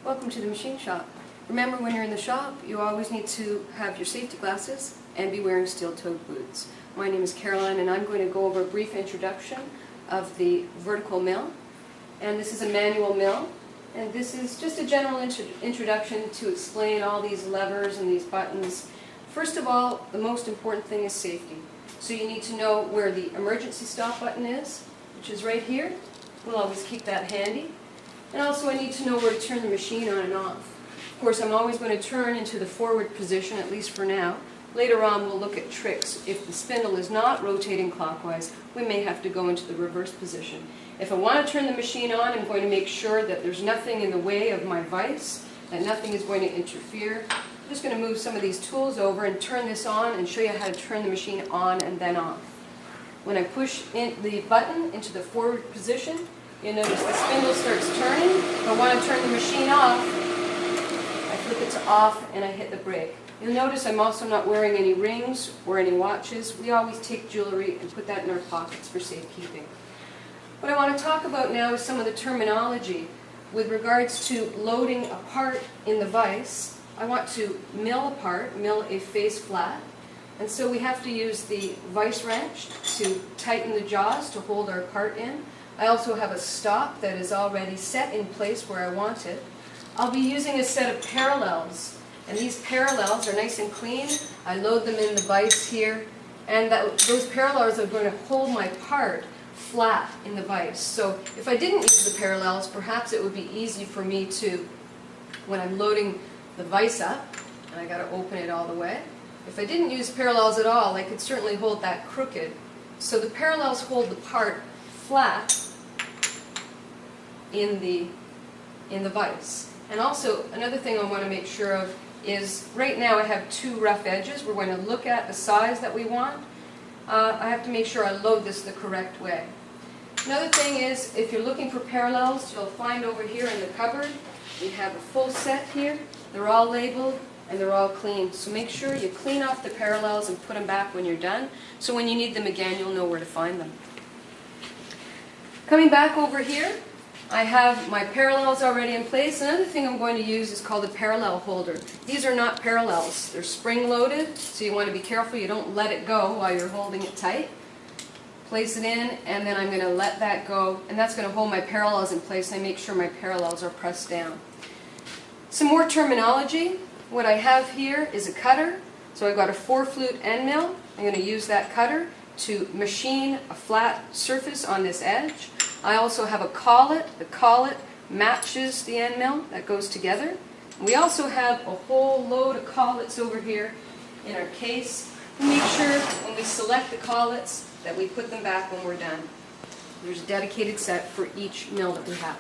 Welcome to the machine shop. Remember, when you're in the shop, you always need to have your safety glasses and be wearing steel-toed boots. My name is Caroline, and I'm going to go over a brief introduction of the vertical mill. And this is a manual mill, and this is just a general introduction to explain all these levers and these buttons. First of all, the most important thing is safety. So you need to know where the emergency stop button is, which is right here. We'll always keep that handy. And also I need to know where to turn the machine on and off. Of course, I'm always going to turn into the forward position, at least for now. Later on we'll look at tricks. If the spindle is not rotating clockwise, we may have to go into the reverse position. If I want to turn the machine on, I'm going to make sure that there's nothing in the way of my vise, that nothing is going to interfere. I'm just going to move some of these tools over and turn this on and show you how to turn the machine on and then off. When I push in the button into the forward position, you'll notice the spindle starts turning. If I want to turn the machine off, I flip it to off and I hit the brake. You'll notice I'm also not wearing any rings or any watches. We always take jewelry and put that in our pockets for safekeeping. What I want to talk about now is some of the terminology with regards to loading a part in the vise. I want to mill a part, mill a face flat, and so we have to use the vise wrench to tighten the jaws to hold our part in. I also have a stop that is already set in place where I want it. I'll be using a set of parallels, and these parallels are nice and clean. I load them in the vise here, and those parallels are going to hold my part flat in the vise. So if I didn't use the parallels, perhaps it would be easy for me to, when I'm loading the vise up, and I got to open it all the way, if I didn't use parallels at all, I could certainly hold that crooked. So the parallels hold the part flat in the vise. And also, another thing I want to make sure of is, right now I have two rough edges. We're going to look at the size that we want. I have to make sure I load this the correct way. Another thing is, if you're looking for parallels, you'll find over here in the cupboard, we have a full set here. They're all labeled and they're all clean. So make sure you clean off the parallels and put them back when you're done, so when you need them again, you'll know where to find them. Coming back over here, I have my parallels already in place. Another thing I'm going to use is called a parallel holder. These are not parallels. They're spring-loaded, so you want to be careful you don't let it go while you're holding it tight. Place it in, and then I'm going to let that go, and that's going to hold my parallels in place, and I make sure my parallels are pressed down. Some more terminology. What I have here is a cutter. So I've got a 4-flute end mill. I'm going to use that cutter to machine a flat surface on this edge. I also have a collet. The collet matches the end mill. That goes together. We also have a whole load of collets over here in our case. We make sure when we select the collets that we put them back when we're done. There's a dedicated set for each mill that we have.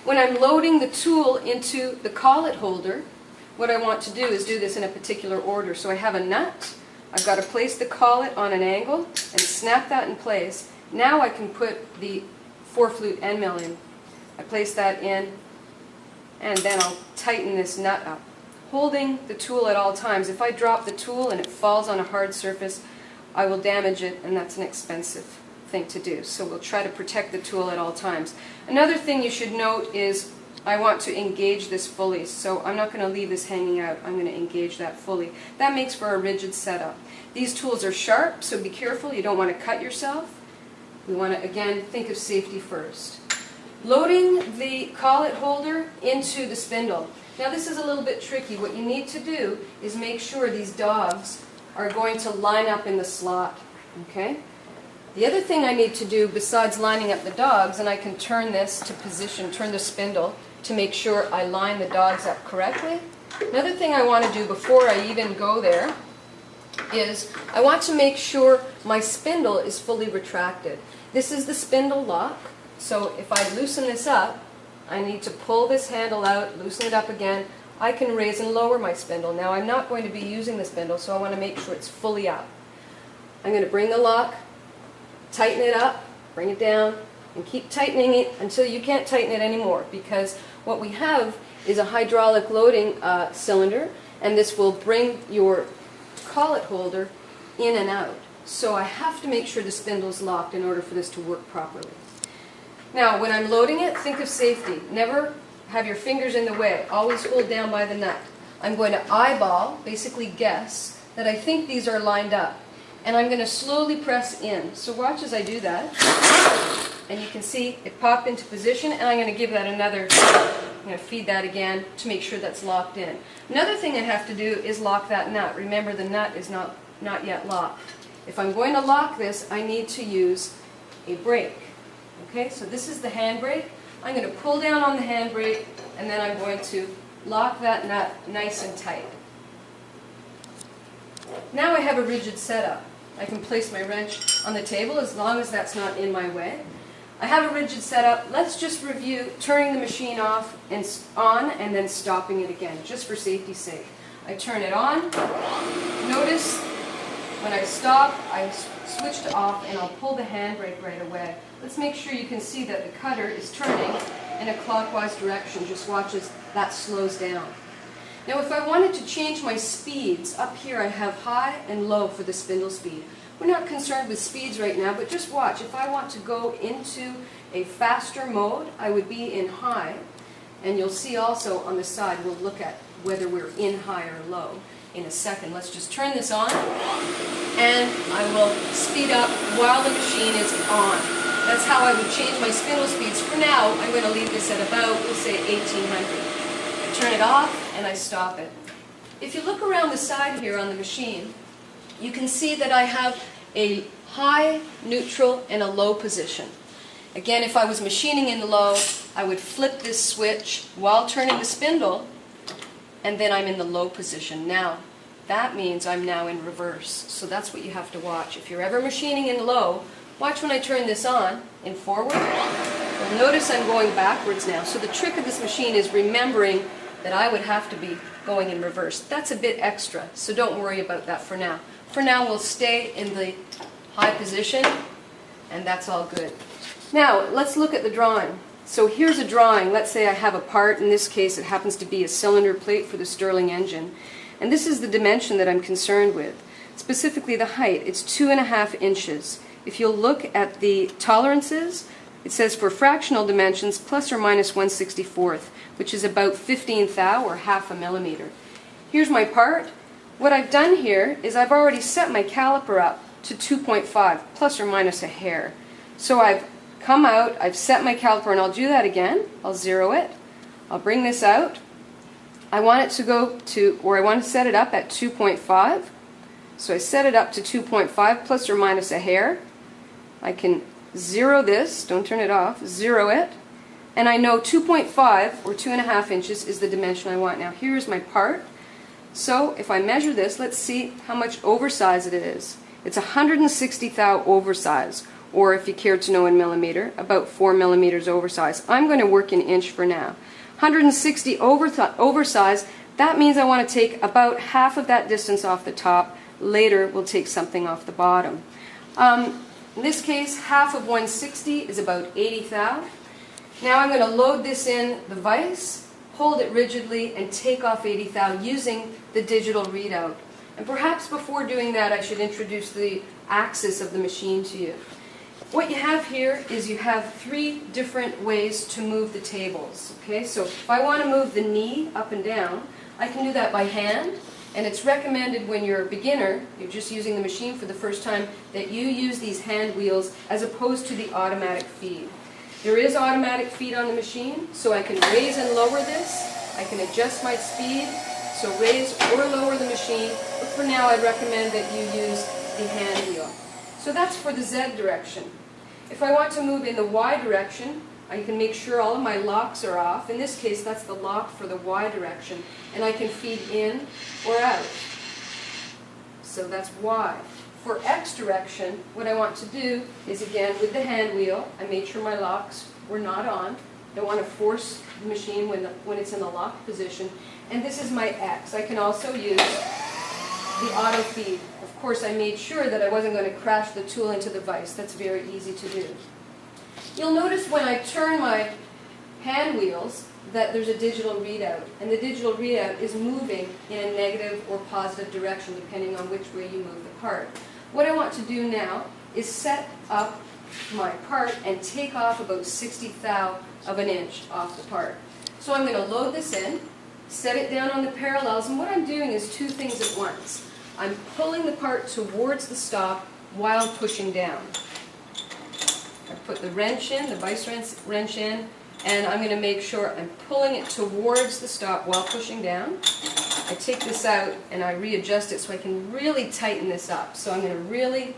When I'm loading the tool into the collet holder, what I want to do is do this in a particular order. So I have a nut. I've got to place the collet on an angle and snap that in place. Now I can put the 4-flute end mill in. I place that in, and then I'll tighten this nut up, holding the tool at all times. If I drop the tool and it falls on a hard surface, I will damage it, and that's an expensive thing to do. So we'll try to protect the tool at all times. Another thing you should note is I want to engage this fully, so I'm not going to leave this hanging out. I'm going to engage that fully. That makes for a rigid setup. These tools are sharp, so be careful. You don't want to cut yourself. We want to, again, think of safety first. Loading the collet holder into the spindle. Now this is a little bit tricky. What you need to do is make sure these dogs are going to line up in the slot. Okay? The other thing I need to do besides lining up the dogs, and I can turn this to position, turn the spindle to make sure I line the dogs up correctly. Another thing I want to do before I even go there is I want to make sure my spindle is fully retracted. This is the spindle lock, so if I loosen this up, I need to pull this handle out, loosen it up again. I can raise and lower my spindle. Now I'm not going to be using the spindle, so I want to make sure it's fully up. I'm going to bring the lock, tighten it up, bring it down, and keep tightening it until you can't tighten it anymore, because what we have is a hydraulic loading cylinder, and this will bring your collet holder in and out. So I have to make sure the spindle's locked in order for this to work properly. Now, when I'm loading it, think of safety. Never have your fingers in the way. Always hold down by the nut. I'm going to eyeball, basically guess, that I think these are lined up. And I'm going to slowly press in. So watch as I do that. And you can see it popped into position, and I'm going to give that another, I'm going to feed that again to make sure that's locked in. Another thing I have to do is lock that nut. Remember, the nut is not yet locked. If I'm going to lock this, I need to use a brake. Okay, so this is the handbrake. I'm going to pull down on the handbrake, and then I'm going to lock that nut nice and tight. Now I have a rigid setup. I can place my wrench on the table as long as that's not in my way. I have a rigid setup. Let's just review turning the machine off and on and then stopping it again, just for safety's sake. I turn it on. Notice when I stop, I switch to off, and I'll pull the handbrake right away. Let's make sure you can see that the cutter is turning in a clockwise direction. Just watch as that slows down. Now if I wanted to change my speeds, up here I have high and low for the spindle speed. We're not concerned with speeds right now, but just watch. If I want to go into a faster mode, I would be in high. And you'll see also on the side, we'll look at whether we're in high or low in a second. Let's just turn this on, and I will speed up while the machine is on. That's how I would change my spindle speeds. For now, I'm going to leave this at about, we'll say 1800. I turn it off, and I stop it. If you look around the side here on the machine, you can see that I have a high, neutral, and a low position. Again, if I was machining in low, I would flip this switch while turning the spindle, and then I'm in the low position. Now, that means I'm now in reverse. So that's what you have to watch. If you're ever machining in low, watch when I turn this on in forward. You'll notice I'm going backwards now. So the trick of this machine is remembering that I would have to be going in reverse. That's a bit extra, so don't worry about that for now. For now, we'll stay in the high position, and that's all good. Now, let's look at the drawing. So here's a drawing. Let's say I have a part. In this case, it happens to be a cylinder plate for the Stirling engine. And this is the dimension that I'm concerned with, specifically the height. It's 2.5 inches. If you'll look at the tolerances, it says for fractional dimensions, plus or minus 1/64th, which is about 15th thou, or half a millimeter. Here's my part. What I've done here is I've already set my caliper up to 2.5, plus or minus a hair. So I've come out, I've set my caliper, and I'll do that again. I'll zero it. I'll bring this out. I want it to go to, or I want to set it up at 2.5. So I set it up to 2.5, plus or minus a hair. I can zero this, don't turn it off, zero it, and I know 2.5 or 2.5 inches is the dimension I want. Now here's my part. So if I measure this, let's see how much oversize it is. It's 160 thou oversize, or if you care to know in millimeter, about 4 millimeters oversize. I'm going to work in inch for now. 160 oversize, that means I want to take about half of that distance off the top. Later we'll take something off the bottom. In this case, half of 160 is about 80 thou. Now I'm going to load this in the vise, hold it rigidly, and take off 80 thou using the digital readout. And perhaps before doing that, I should introduce the axis of the machine to you. What you have here is you have 3 different ways to move the tables. Okay, so if I want to move the knee up and down, I can do that by hand. And it's recommended when you're a beginner, you're just using the machine for the first time, that you use these hand wheels as opposed to the automatic feed. There is automatic feed on the machine, so I can raise and lower this. I can adjust my speed, so raise or lower the machine. But for now, I recommend that you use the hand wheel. So that's for the Z direction. If I want to move in the Y direction, I can make sure all of my locks are off. In this case, that's the lock for the Y direction. And I can feed in or out. So that's Y. For X direction, what I want to do is, again, with the hand wheel, I made sure my locks were not on. I don't want to force the machine when it's in the locked position. And this is my X. I can also use the auto feed. Of course, I made sure that I wasn't going to crash the tool into the vise. That's very easy to do. You'll notice when I turn my hand wheels that there's a digital readout, and the digital readout is moving in a negative or positive direction depending on which way you move the part. What I want to do now is set up my part and take off about 60 thou of an inch off the part. So I'm going to load this in, set it down on the parallels, and what I'm doing is two things at once. I'm pulling the part towards the stop while pushing down. I put the wrench in, the vice wrench in, and I'm going to make sure I'm pulling it towards the stop while pushing down. I take this out and I readjust it so I can really tighten this up. So I'm going to really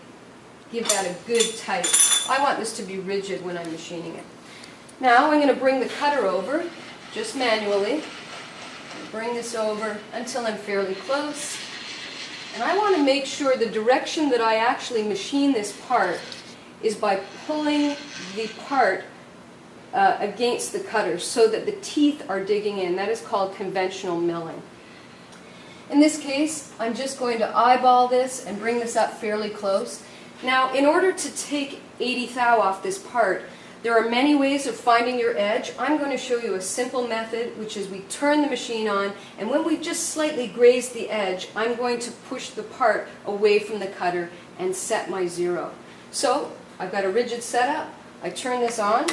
give that a good tight. I want this to be rigid when I'm machining it. Now I'm going to bring the cutter over, just manually. Bring this over until I'm fairly close. And I want to make sure the direction that I actually machine this part is by pulling the part against the cutter so that the teeth are digging in. That is called conventional milling. In this case, I'm just going to eyeball this and bring this up fairly close. Now, in order to take 80 thou off this part, there are many ways of finding your edge. I'm going to show you a simple method, which is we turn the machine on, and when we've just slightly grazed the edge, I'm going to push the part away from the cutter and set my zero. So, I've got a rigid setup. I turn this on,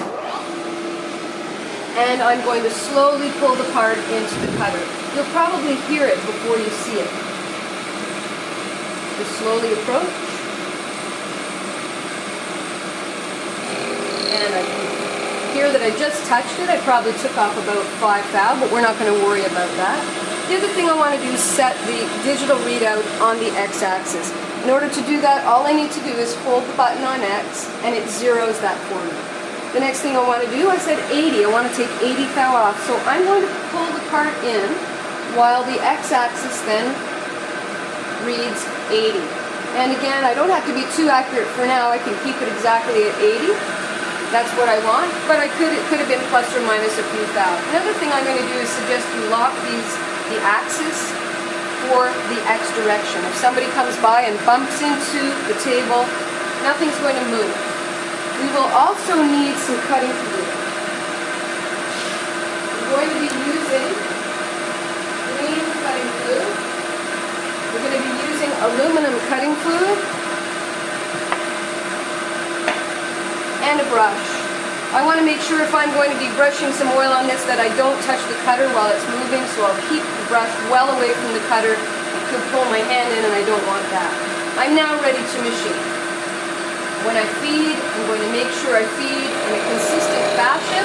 and I'm going to slowly pull the part into the cutter. You'll probably hear it before you see it. Just slowly approach. And I can hear that I just touched it. I probably took off about 5 thou, but we're not going to worry about that. The other thing I want to do is set the digital readout on the x-axis. In order to do that, all I need to do is hold the button on X, and it zeroes that for me. The next thing I want to do, I said 80. I want to take 80 thou off. So I'm going to pull the part in while the x-axis then reads 80. And again, I don't have to be too accurate for now. I can keep it exactly at 80. That's what I want, but it could have been plus or minus a few thou. Another thing I'm going to do is suggest you lock the axis for the X direction. If somebody comes by and bumps into the table, nothing's going to move. We will also need some cutting fluid. We're going to be using green cutting fluid. We're going to be using aluminum cutting fluid and a brush. I want to make sure if I'm going to be brushing some oil on this that I don't touch the cutter while it's moving, so I'll keep the brush well away from the cutter. It could pull my hand in and I don't want that. I'm now ready to machine. When I feed, I'm going to make sure I feed in a consistent fashion.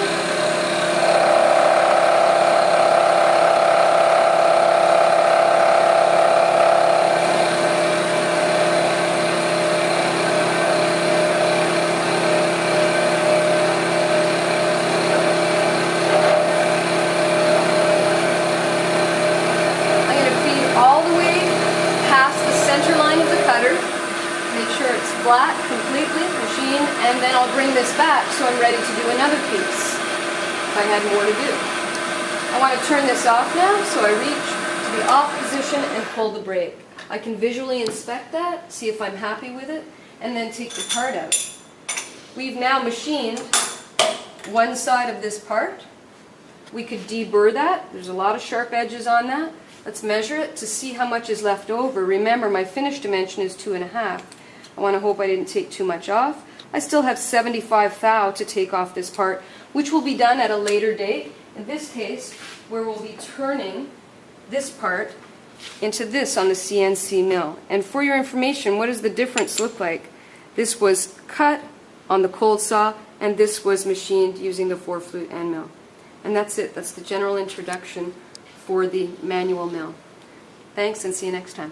Flat, completely, machine, and then I'll bring this back so I'm ready to do another piece if I had more to do. I want to turn this off now, so I reach to the off position and pull the brake. I can visually inspect that, see if I'm happy with it, and then take the part out. We've now machined one side of this part. We could deburr that. There's a lot of sharp edges on that. Let's measure it to see how much is left over. Remember, my finish dimension is 2.5. I want to hope I didn't take too much off. I still have 75 thou to take off this part, which will be done at a later date. In this case, where we'll be turning this part into this on the CNC mill. And for your information, what does the difference look like? This was cut on the cold saw, and this was machined using the 4-flute end mill. And that's it. That's the general introduction for the manual mill. Thanks, and see you next time.